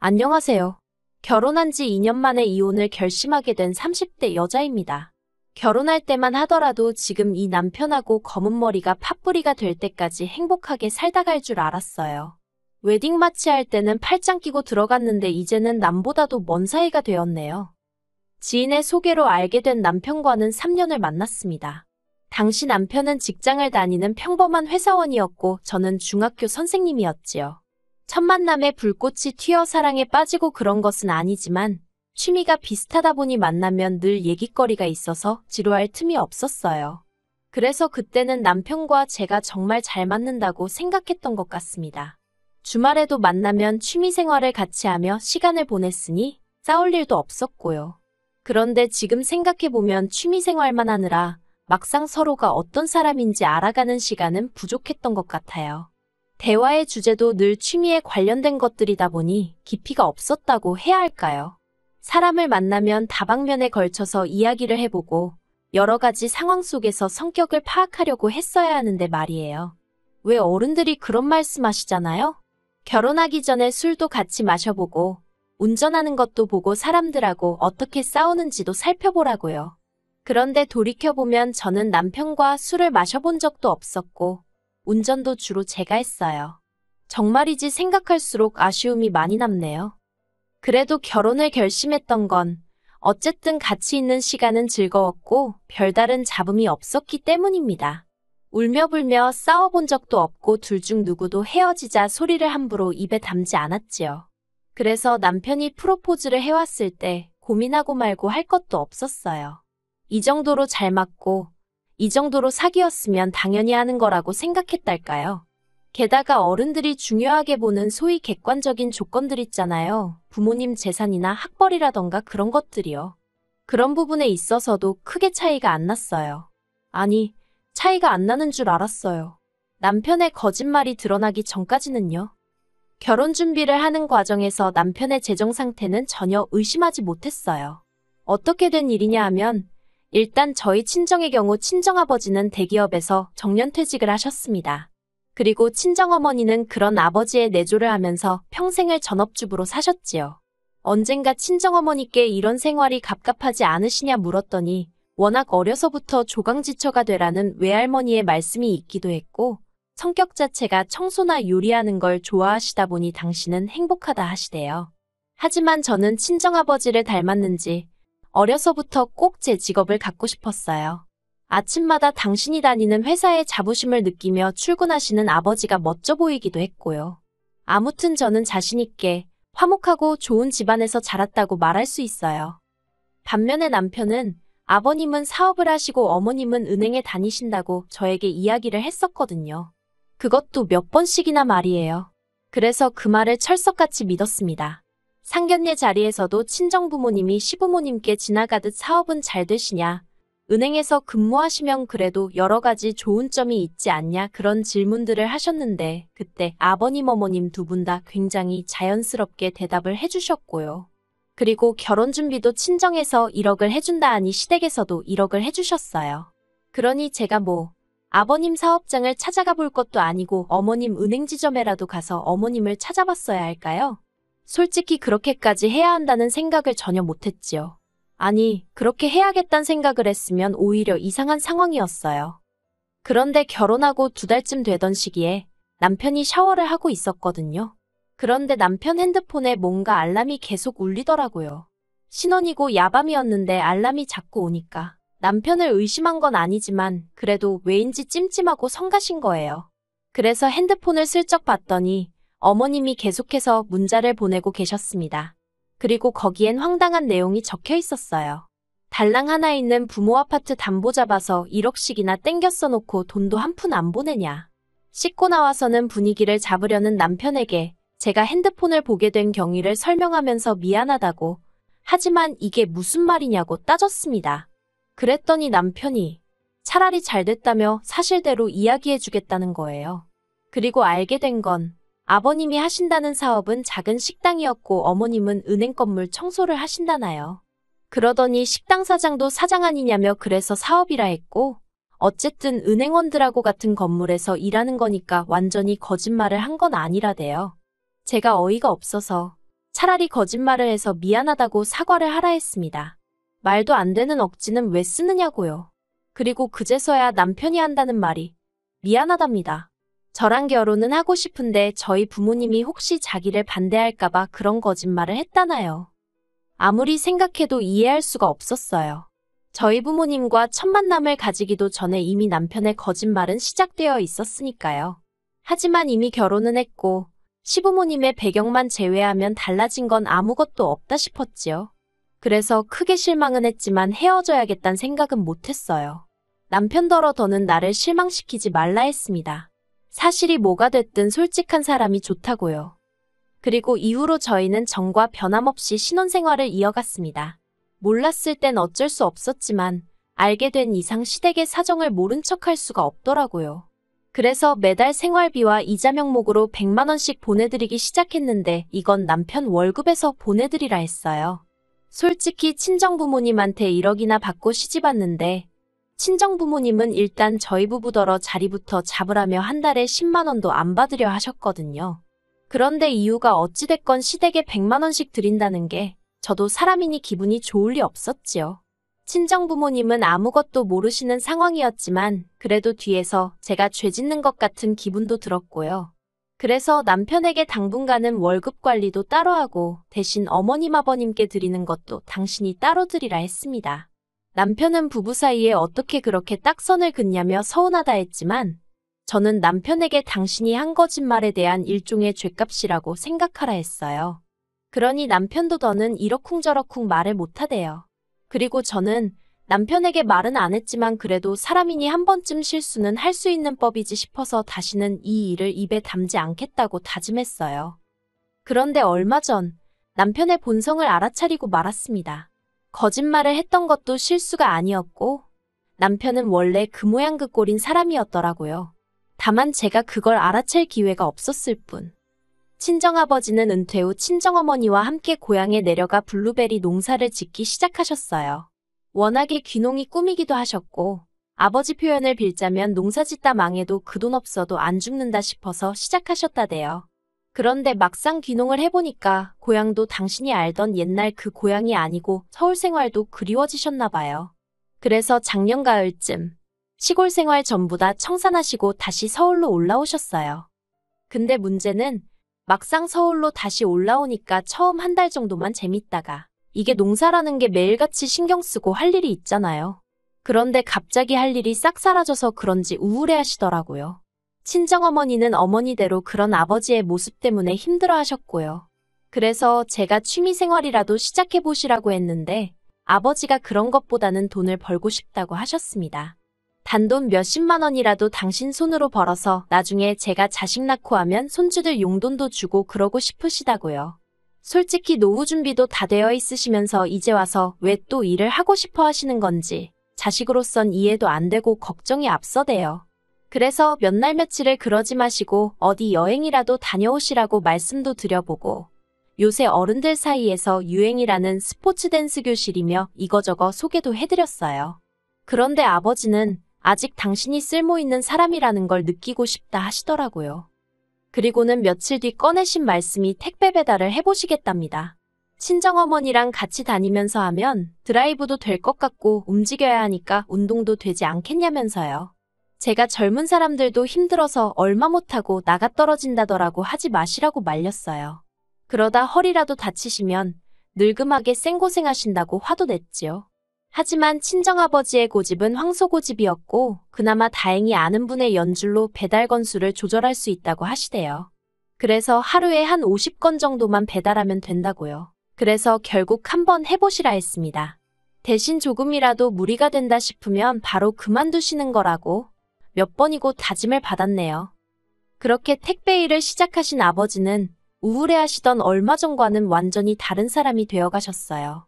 안녕하세요. 결혼한 지 2년 만에 이혼을 결심하게 된 30대 여자입니다. 결혼할 때만 하더라도 지금 이 남편하고 검은 머리가 팥뿌리가 될 때까지 행복하게 살다 갈 줄 알았어요. 웨딩 마치 할 때는 팔짱 끼고 들어갔는데 이제는 남보다도 먼 사이가 되었네요. 지인의 소개로 알게 된 남편과는 3년을 만났습니다. 당시 남편은 직장을 다니는 평범한 회사원이었고 저는 중학교 선생님이었지요. 첫 만남에 불꽃이 튀어 사랑에 빠지고 그런 것은 아니지만 취미가 비슷하다 보니 만나면 늘 얘기거리가 있어서 지루할 틈이 없었어요. 그래서 그때는 남편과 제가 정말 잘 맞는다고 생각했던 것 같습니다. 주말에도 만나면 취미 생활을 같이 하며 시간을 보냈으니 싸울 일도 없었고요. 그런데 지금 생각해보면 취미 생활만 하느라 막상 서로가 어떤 사람인지 알아가는 시간은 부족했던 것 같아요. 대화의 주제도 늘 취미에 관련된 것들이다 보니 깊이가 없었다고 해야 할까요? 사람을 만나면 다방면에 걸쳐서 이야기를 해보고 여러 가지 상황 속에서 성격을 파악하려고 했어야 하는데 말이에요. 왜 어른들이 그런 말씀하시잖아요? 결혼하기 전에 술도 같이 마셔보고 운전하는 것도 보고 사람들하고 어떻게 싸우는지도 살펴보라고요. 그런데 돌이켜보면 저는 남편과 술을 마셔본 적도 없었고 운전도 주로 제가 했어요. 정말이지 생각할수록 아쉬움이 많이 남네요. 그래도 결혼을 결심했던 건 어쨌든 같이 있는 시간은 즐거웠고 별다른 잡음이 없었기 때문입니다. 울며불며 싸워본 적도 없고 둘 중 누구도 헤어지자 소리를 함부로 입에 담지 않았지요. 그래서 남편이 프로포즈를 해왔을 때 고민하고 말고 할 것도 없었어요. 이 정도로 잘 맞고 이 정도로 사귀었으면 당연히 하는 거라고 생각했달까요? 게다가 어른들이 중요하게 보는 소위 객관적인 조건들 있잖아요. 부모님 재산이나 학벌이라던가 그런 것들이요. 그런 부분에 있어서도 크게 차이가 안 났어요. 아니, 차이가 안 나는 줄 알았어요. 남편의 거짓말이 드러나기 전까지는요. 결혼 준비를 하는 과정에서 남편의 재정 상태는 전혀 의심하지 못했어요. 어떻게 된 일이냐 하면 일단 저희 친정의 경우 친정아버지는 대기업에서 정년퇴직을 하셨습니다. 그리고 친정어머니는 그런 아버지의 내조를 하면서 평생을 전업주부로 사셨지요. 언젠가 친정어머니께 이런 생활이 갑갑하지 않으시냐 물었더니 워낙 어려서부터 조강지처가 되라는 외할머니의 말씀이 있기도 했고 성격 자체가 청소나 요리하는 걸 좋아하시다 보니 당신은 행복하다 하시대요. 하지만 저는 친정아버지를 닮았는지 어려서부터 꼭 제 직업을 갖고 싶었어요. 아침마다 당신이 다니는 회사의 자부심을 느끼며 출근하시는 아버지가 멋져 보이기도 했고요. 아무튼 저는 자신있게 화목하고 좋은 집안에서 자랐다고 말할 수 있어요. 반면에 남편은 아버님은 사업을 하시고 어머님은 은행에 다니신다고 저에게 이야기를 했었거든요. 그것도 몇 번씩이나 말이에요. 그래서 그 말을 철석같이 믿었습니다. 상견례 자리에서도 친정부모님이 시부모님께 지나가듯 사업은 잘 되시냐, 은행에서 근무하시면 그래도 여러 가지 좋은 점이 있지 않냐 그런 질문들을 하셨는데 그때 아버님 어머님 두 분 다 굉장히 자연스럽게 대답을 해주셨고요. 그리고 결혼 준비도 친정에서 1억을 해준다 하니 시댁에서도 1억을 해주셨어요. 그러니 제가 아버님 사업장을 찾아가 볼 것도 아니고 어머님 은행 지점에라도 가서 어머님을 찾아봤어야 할까요? 솔직히 그렇게까지 해야 한다는 생각을 전혀 못했지요. 아니, 그렇게 해야겠다는 생각을 했으면 오히려 이상한 상황이었어요. 그런데 결혼하고 2달쯤 되던 시기에 남편이 샤워를 하고 있었거든요. 그런데 남편 핸드폰에 뭔가 알람이 계속 울리더라고요. 신혼이고 야밤이었는데 알람이 자꾸 오니까 남편을 의심한 건 아니지만 그래도 왜인지 찜찜하고 성가신 거예요. 그래서 핸드폰을 슬쩍 봤더니 어머님이 계속해서 문자를 보내고 계셨습니다. 그리고 거기엔 황당한 내용이 적혀 있었어요. 달랑 하나 있는 부모 아파트 담보 잡아서 1억씩이나 땡겨 써놓고 돈도 한 푼 안 보내냐. 씻고 나와서는 분위기를 잡으려는 남편에게 제가 핸드폰을 보게 된 경위를 설명하면서 미안하다고 하지만 이게 무슨 말이냐고 따졌습니다. 그랬더니 남편이 차라리 잘 됐다며 사실대로 이야기해주겠다는 거예요. 그리고 알게 된 건 아버님이 하신다는 사업은 작은 식당이었고 어머님은 은행 건물 청소를 하신다나요. 그러더니 식당 사장도 사장 아니냐며 그래서 사업이라 했고 어쨌든 은행원들하고 같은 건물에서 일하는 거니까 완전히 거짓말을 한 건 아니라대요. 제가 어이가 없어서 차라리 거짓말을 해서 미안하다고 사과를 하라 했습니다. 말도 안 되는 억지는 왜 쓰느냐고요. 그리고 그제서야 남편이 한다는 말이 미안하답니다. 저랑 결혼은 하고 싶은데 저희 부모님이 혹시 자기를 반대할까봐 그런 거짓말을 했다나요. 아무리 생각해도 이해할 수가 없었어요. 저희 부모님과 첫 만남을 가지기도 전에 이미 남편의 거짓말은 시작되어 있었으니까요. 하지만 이미 결혼은 했고 시부모님의 배경만 제외하면 달라진 건 아무것도 없다 싶었지요. 그래서 크게 실망은 했지만 헤어져야겠다는 생각은 못했어요. 남편더러 더는 나를 실망시키지 말라 했습니다. 사실이 뭐가 됐든 솔직한 사람이 좋다고요. 그리고 이후로 저희는 정과 변함없이 신혼생활을 이어갔습니다. 몰랐을 땐 어쩔 수 없었지만 알게 된 이상 시댁의 사정을 모른 척할 수가 없더라고요. 그래서 매달 생활비와 이자 명목으로 100만 원씩 보내드리기 시작했는데 이건 남편 월급에서 보내드리라 했어요. 솔직히 친정부모님한테 1억이나 받고 시집왔는데 친정부모님은 일단 저희 부부더러 자리부터 잡으라며 한 달에 10만 원도 안 받으려 하셨거든요. 그런데 이유가 어찌됐건 시댁에 100만 원씩 드린다는 게 저도 사람이니 기분이 좋을 리 없었지요. 친정부모님은 아무것도 모르시는 상황이었지만 그래도 뒤에서 제가 죄 짓는 것 같은 기분도 들었고요. 그래서 남편에게 당분간은 월급 관리도 따로 하고 대신 어머님 아버님께 드리는 것도 당신이 따로 드리라 했습니다. 남편은 부부 사이에 어떻게 그렇게 딱 선을 긋냐며 서운하다 했지만 저는 남편에게 당신이 한 거짓말에 대한 일종의 죗값이라고 생각하라 했어요. 그러니 남편도 더는 이러쿵저러쿵 말을 못하대요. 그리고 저는 남편에게 말은 안 했지만 그래도 사람이니 한 번쯤 실수는 할 수 있는 법이지 싶어서 다시는 이 일을 입에 담지 않겠다고 다짐했어요. 그런데 얼마 전 남편의 본성을 알아차리고 말았습니다. 거짓말을 했던 것도 실수가 아니었고 남편은 원래 그 모양 그 꼴인 사람이었더라고요. 다만 제가 그걸 알아챌 기회가 없었을 뿐. 친정아버지는 은퇴 후 친정어머니와 함께 고향에 내려가 블루베리 농사를 짓기 시작하셨어요. 워낙에 귀농이 꿈이기도 하셨고 아버지 표현을 빌자면 농사짓다 망해도 그 돈 없어도 안 죽는다 싶어서 시작하셨다대요. 그런데 막상 귀농을 해보니까 고향도 당신이 알던 옛날 그 고향이 아니고 서울 생활도 그리워지셨나 봐요. 그래서 작년 가을쯤 시골 생활 전부 다 청산하시고 다시 서울로 올라오셨어요. 근데 문제는 막상 서울로 다시 올라오니까 처음 한 달 정도만 재밌다가 이게 농사라는 게 매일같이 신경 쓰고 할 일이 있잖아요. 그런데 갑자기 할 일이 싹 사라져서 그런지 우울해 하시더라고요. 친정어머니는 어머니대로 그런 아버지의 모습 때문에 힘들어 하셨고요. 그래서 제가 취미생활이라도 시작해보시라고 했는데 아버지가 그런 것보다는 돈을 벌고 싶다고 하셨습니다. 단돈 몇십만 원이라도 당신 손으로 벌어서 나중에 제가 자식 낳고 하면 손주들 용돈도 주고 그러고 싶으시다고요. 솔직히 노후 준비도 다 되어 있으시면서 이제 와서 왜 또 일을 하고 싶어 하시는 건지 자식으로선 이해도 안 되고 걱정이 앞서대요. 그래서 몇 날 며칠을 그러지 마시고 어디 여행이라도 다녀오시라고 말씀도 드려보고 요새 어른들 사이에서 유행이라는 스포츠 댄스 교실이며 이거저거 소개도 해드렸어요. 그런데 아버지는 아직 당신이 쓸모있는 사람이라는 걸 느끼고 싶다 하시더라고요. 그리고는 며칠 뒤 꺼내신 말씀이 택배 배달을 해보시겠답니다. 친정어머니랑 같이 다니면서 하면 드라이브도 될 것 같고 움직여야 하니까 운동도 되지 않겠냐면서요. 제가 젊은 사람들도 힘들어서 얼마 못하고 나가 떨어진다더라고 하지 마시라고 말렸어요. 그러다 허리라도 다치시면 늙음하게 생고생하신다고 화도 냈지요. 하지만 친정아버지의 고집은 황소고집이었고 그나마 다행히 아는 분의 연줄로 배달 건수를 조절할 수 있다고 하시대요. 그래서 하루에 한 50건 정도만 배달하면 된다고요. 그래서 결국 한번 해보시라 했습니다. 대신 조금이라도 무리가 된다 싶으면 바로 그만두시는 거라고 몇 번이고 다짐을 받았네요. 그렇게 택배 일을 시작하신 아버지는 우울해하시던 얼마 전과는 완전히 다른 사람이 되어가셨어요.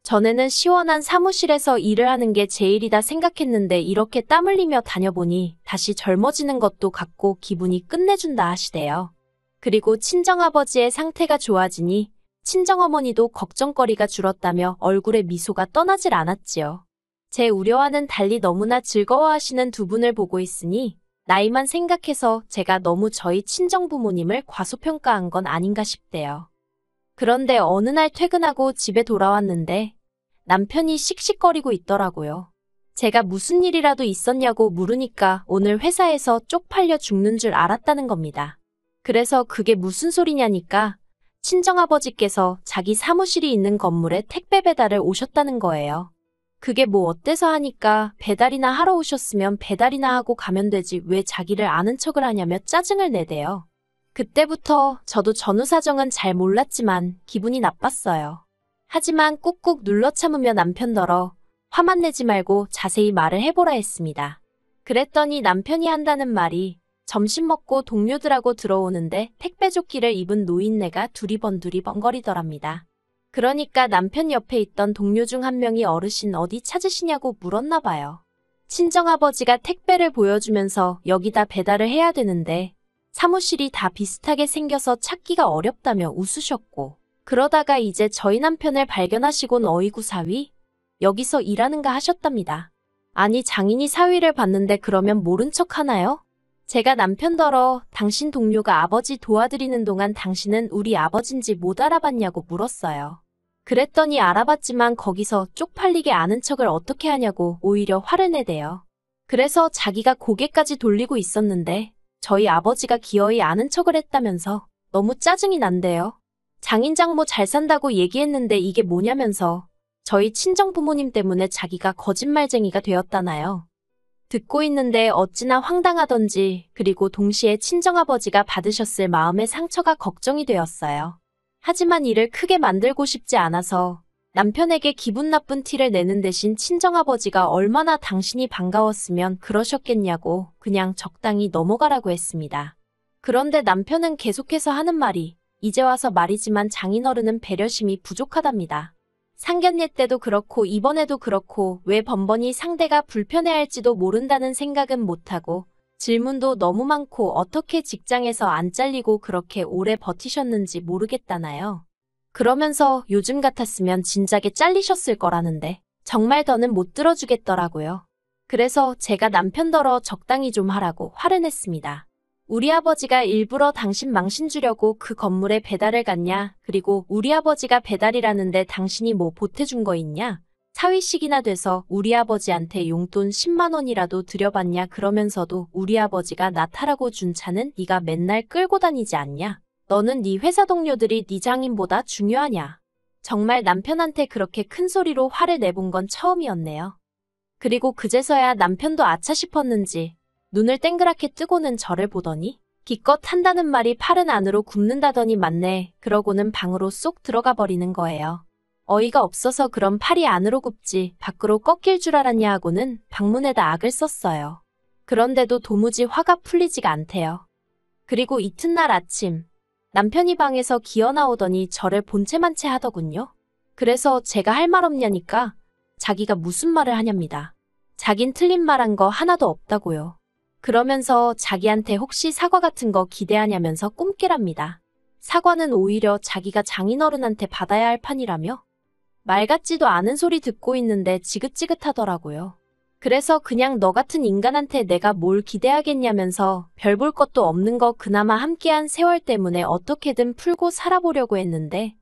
전에는 시원한 사무실에서 일을 하는 게 제일이다 생각했는데 이렇게 땀 흘리며 다녀보니 다시 젊어지는 것도 같고 기분이 끝내준다 하시대요. 그리고 친정아버지의 상태가 좋아지니 친정어머니도 걱정거리가 줄었다며 얼굴에 미소가 떠나질 않았지요. 제 우려와는 달리 너무나 즐거워하시는 두 분을 보고 있으니 나이만 생각해서 제가 너무 저희 친정부모님을 과소평가한 건 아닌가 싶대요. 그런데 어느 날 퇴근하고 집에 돌아왔는데 남편이 씩씩거리고 있더라고요. 제가 무슨 일이라도 있었냐고 물으니까 오늘 회사에서 쪽팔려 죽는 줄 알았다는 겁니다. 그래서 그게 무슨 소리냐니까 친정아버지께서 자기 사무실이 있는 건물에 택배 배달을 오셨다는 거예요. 그게 뭐 어때서 하니까 배달이나 하러 오셨으면 배달이나 하고 가면 되지 왜 자기를 아는 척을 하냐며 짜증을 내대요. 그때부터 저도 전후 사정은 잘 몰랐지만 기분이 나빴어요. 하지만 꾹꾹 눌러 참으며 남편더러 화만 내지 말고 자세히 말을 해보라 했습니다. 그랬더니 남편이 한다는 말이 점심 먹고 동료들하고 들어오는데 택배조끼를 입은 노인네가 두리번두리번거리더랍니다. 그러니까 남편 옆에 있던 동료 중 한 명이 어르신 어디 찾으시냐고 물었나 봐요. 친정아버지가 택배를 보여주면서 여기다 배달을 해야 되는데 사무실이 다 비슷하게 생겨서 찾기가 어렵다며 웃으셨고 그러다가 이제 저희 남편을 발견하시곤 어이구 사위? 여기서 일하는가 하셨답니다. 아니 장인이 사위를 봤는데 그러면 모른 척 하나요? 제가 남편더러 당신 동료가 아버지 도와드리는 동안 당신은 우리 아버진지 못 알아봤냐고 물었어요. 그랬더니 알아봤지만 거기서 쪽팔리게 아는 척을 어떻게 하냐고 오히려 화를 내대요. 그래서 자기가 고개까지 돌리고 있었는데 저희 아버지가 기어이 아는 척을 했다면서 너무 짜증이 난대요. 장인 장모 잘 산다고 얘기했는데 이게 뭐냐면서 저희 친정부모님 때문에 자기가 거짓말쟁이가 되었다나요. 듣고 있는데 어찌나 황당하던지 그리고 동시에 친정아버지가 받으셨을 마음의 상처가 걱정이 되었어요. 하지만 이를 크게 만들고 싶지 않아서 남편에게 기분 나쁜 티를 내는 대신 친정아버지가 얼마나 당신이 반가웠으면 그러셨겠냐고 그냥 적당히 넘어가라고 했습니다. 그런데 남편은 계속해서 하는 말이 이제 와서 말이지만 장인어른은 배려심이 부족하답니다. 상견례 때도 그렇고 이번에도 그렇고 왜 번번이 상대가 불편해할지도 모른다는 생각은 못하고 질문도 너무 많고 어떻게 직장에서 안 잘리고 그렇게 오래 버티셨는지 모르겠다나요. 그러면서 요즘 같았으면 진작에 잘리셨을 거라는데 정말 더는 못 들어주겠더라고요. 그래서 제가 남편더러 적당히 좀 하라고 화를 냈습니다. 우리 아버지가 일부러 당신 망신 주려고 그 건물에 배달을 갔냐? 그리고 우리 아버지가 배달이라는데 당신이 뭐 보태준 거 있냐? 사위씩이나 돼서 우리 아버지한테 용돈 10만 원이라도 드려봤냐? 그러면서도 우리 아버지가 나 타라고 준 차는 네가 맨날 끌고 다니지 않냐? 너는 네 회사 동료들이 네 장인보다 중요하냐? 정말 남편한테 그렇게 큰 소리로 화를 내본 건 처음이었네요. 그리고 그제서야 남편도 아차 싶었는지 눈을 땡그랗게 뜨고는 저를 보더니 기껏 한다는 말이 팔은 안으로 굽는다더니 맞네 그러고는 방으로 쏙 들어가 버리는 거예요. 어이가 없어서 그럼 팔이 안으로 굽지 밖으로 꺾일 줄 알았냐 하고는 방문에다 악을 썼어요. 그런데도 도무지 화가 풀리지가 않대요. 그리고 이튿날 아침 남편이 방에서 기어 나오더니 저를 본체만 채 하더군요. 그래서 제가 할 말 없냐니까 자기가 무슨 말을 하냐입니다. 자긴 틀린 말 한 거 하나도 없다고요. 그러면서 자기한테 혹시 사과 같은 거 기대하냐면서 꿈깨랍니다. 사과는 오히려 자기가 장인어른한테 받아야 할 판이라며? 말 같지도 않은 소리 듣고 있는데 지긋지긋하더라고요. 그래서 그냥 너 같은 인간한테 내가 뭘 기대하겠냐면서 별 볼 것도 없는 거 그나마 함께한 세월 때문에 어떻게든 풀고 살아보려고 했는데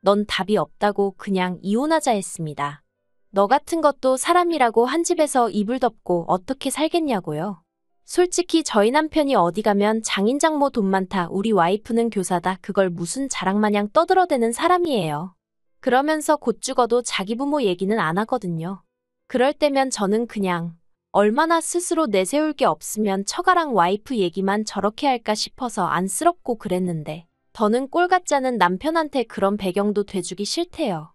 넌 답이 없다고 그냥 이혼하자 했습니다. 너 같은 것도 사람이라고 한 집에서 이불 덮고 어떻게 살겠냐고요. 솔직히 저희 남편이 어디 가면 장인 장모 돈 많다 우리 와이프는 교사다 그걸 무슨 자랑마냥 떠들어대는 사람이에요. 그러면서 곧 죽어도 자기 부모 얘기는 안 하거든요. 그럴 때면 저는 그냥 얼마나 스스로 내세울 게 없으면 처가랑 와이프 얘기만 저렇게 할까 싶어서 안쓰럽고 그랬는데 더는 꼴 같지 않은 남편한테 그런 배경도 돼주기 싫대요.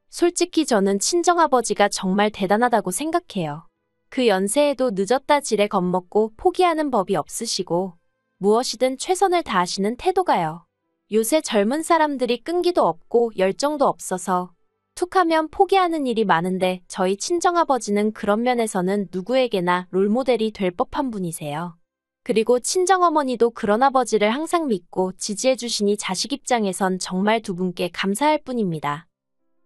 솔직히 저는 친정아버지가 정말 대단하다고 생각해요. 그 연세에도 늦었다 지레 겁먹고 포기하는 법이 없으시고 무엇이든 최선을 다하시는 태도가요. 요새 젊은 사람들이 끈기도 없고 열정도 없어서 툭하면 포기하는 일이 많은데 저희 친정아버지는 그런 면에서는 누구에게나 롤모델이 될 법한 분이세요. 그리고 친정어머니도 그런 아버지를 항상 믿고 지지해 주시니 자식 입장에선 정말 두 분께 감사할 뿐입니다.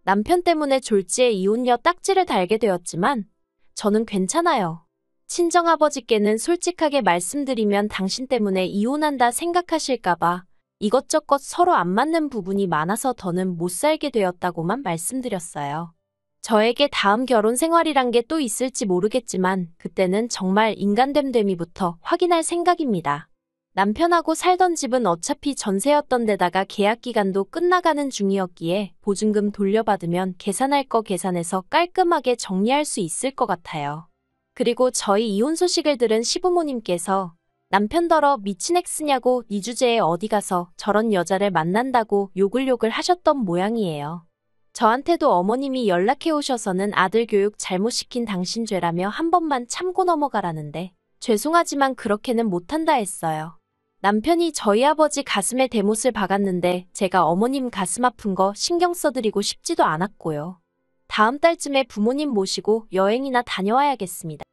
남편 때문에 졸지에 이혼녀 딱지를 달게 되었지만 저는 괜찮아요. 친정아버지께는 솔직하게 말씀드리면 당신 때문에 이혼한다 생각하실까봐 이것저것 서로 안 맞는 부분이 많아서 더는 못 살게 되었다고만 말씀드렸어요. 저에게 다음 결혼 생활이란 게 또 있을지 모르겠지만 그때는 정말 인간됨됨이부터 확인할 생각입니다. 남편하고 살던 집은 어차피 전세였던 데다가 계약 기간도 끝나가는 중이었기에 보증금 돌려받으면 계산할 거 계산해서 깔끔하게 정리할 수 있을 것 같아요. 그리고 저희 이혼 소식을 들은 시부모님께서 남편더러 미친 엑스냐고 이 주제에 어디 가서 저런 여자를 만난다고 욕을 하셨던 모양이에요. 저한테도 어머님이 연락해 오셔서는 아들 교육 잘못시킨 당신 죄라며 한 번만 참고 넘어가라는데 죄송하지만 그렇게는 못한다 했어요. 남편이 저희 아버지 가슴에 대못을 박았는데 제가 어머님 가슴 아픈 거 신경 써드리고 싶지도 않았고요. 다음 달쯤에 부모님 모시고 여행이나 다녀와야겠습니다.